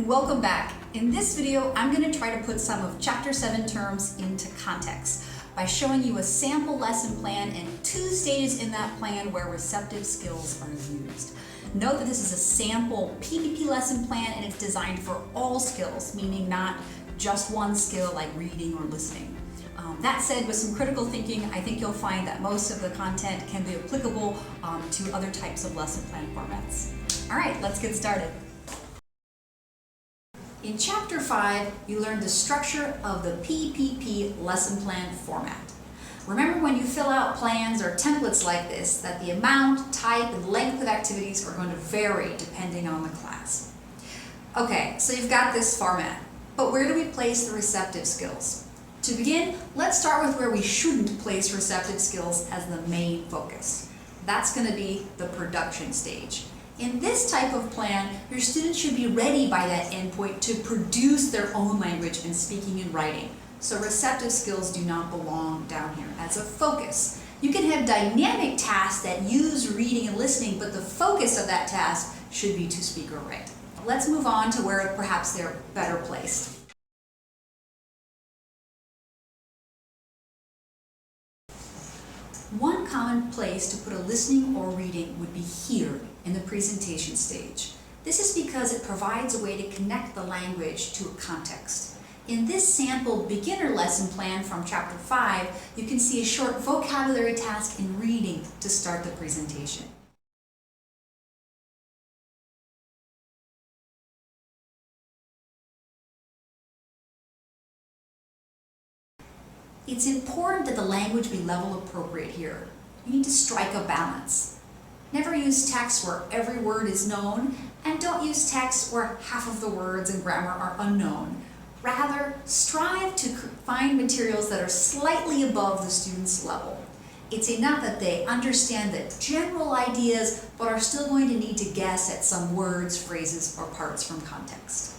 Welcome back. In this video, I'm going to try to put some of Chapter 7 terms into context by showing you a sample lesson plan and 2 stages in that plan where receptive skills are used. Note that this is a sample PPP lesson plan and it's designed for all skills, meaning not just one skill like reading or listening. That said, with some critical thinking, I think you'll find that most of the content can be applicable to other types of lesson plan formats. All right, let's get started. In Chapter 5, you learned the structure of the PPP lesson plan format. Remember when you fill out plans or templates like this that the amount, type, and length of activities are going to vary depending on the class. Okay, so you've got this format, but where do we place the receptive skills? To begin, let's start with where we shouldn't place receptive skills as the main focus. That's going to be the production stage. In this type of plan, your students should be ready by that endpoint to produce their own language in speaking and writing. So receptive skills do not belong down here as a focus. You can have dynamic tasks that use reading and listening, but the focus of that task should be to speak or write. Let's move on to where perhaps they're better placed. One common place to put a listening or reading would be here in the presentation stage. This is because it provides a way to connect the language to a context. In this sample beginner lesson plan from Chapter 5, you can see a short vocabulary task in reading to start the presentation. It's important that the language be level appropriate here. You need to strike a balance. Never use text where every word is known, and don't use text where half of the words and grammar are unknown. Rather, strive to find materials that are slightly above the student's level. It's enough that they understand the general ideas, but are still going to need to guess at some words, phrases, or parts from context.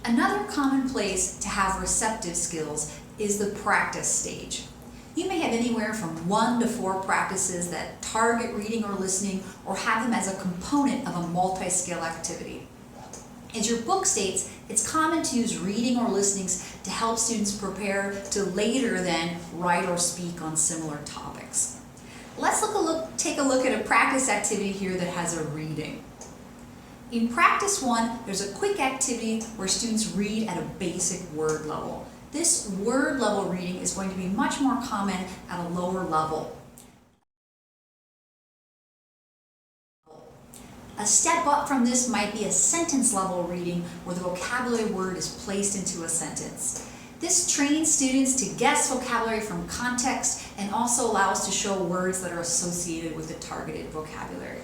Another common place to have receptive skills is the practice stage. You may have anywhere from 1 to 4 practices that target reading or listening, or have them as a component of a multi-skill activity. As your book states, it's common to use reading or listening to help students prepare to later then write or speak on similar topics. Let's take a look at a practice activity here that has a reading. In Practice 1, there's a quick activity where students read at a basic word level. This word level reading is going to be much more common at a lower level. A step up from this might be a sentence level reading where the vocabulary word is placed into a sentence. This trains students to guess vocabulary from context and also allows to show words that are associated with the targeted vocabulary.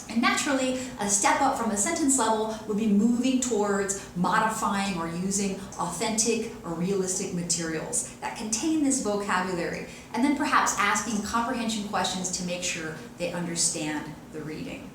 And naturally, a step up from a sentence level would be moving towards modifying or using authentic or realistic materials that contain this vocabulary, and then perhaps asking comprehension questions to make sure they understand the reading.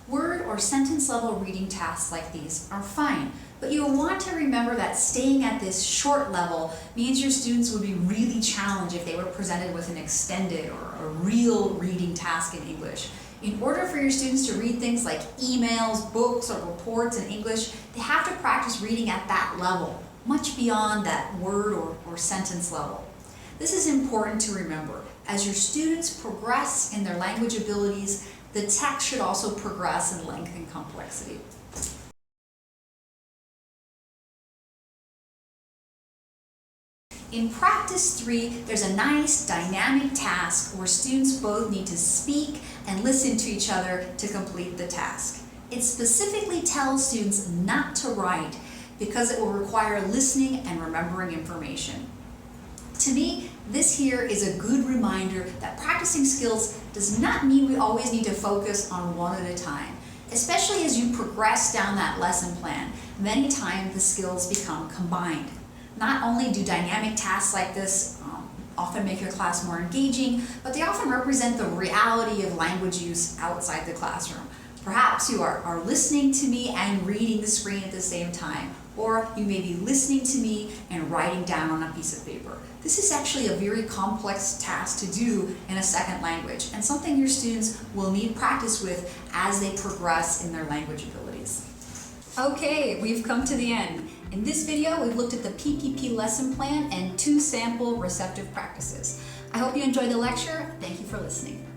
Word or sentence level reading tasks like these are fine, but you'll want to remember that staying at this short level means your students would be really challenged if they were presented with an extended or a real reading task in English. In order for your students to read things like emails, books, or reports in English, they have to practice reading at that level, much beyond that word or sentence level. This is important to remember. As your students progress in their language abilities, the text should also progress in length and complexity. In Practice 3, there's a nice dynamic task where students both need to speak and listen to each other to complete the task. It specifically tells students not to write because it will require listening and remembering information. To me, this here is a good reminder that practicing skills does not mean we always need to focus on one at a time. Especially as you progress down that lesson plan, many times the skills become combined. Not only do dynamic tasks like this often make your class more engaging, but they often represent the reality of language use outside the classroom. Perhaps you are listening to me and reading the screen at the same time, or you may be listening to me and writing down on a piece of paper. This is actually a very complex task to do in a second language, and something your students will need practice with as they progress in their language abilities. Okay, we've come to the end. In this video, we've looked at the PPP lesson plan and 2 sample receptive practices. I hope you enjoyed the lecture. Thank you for listening.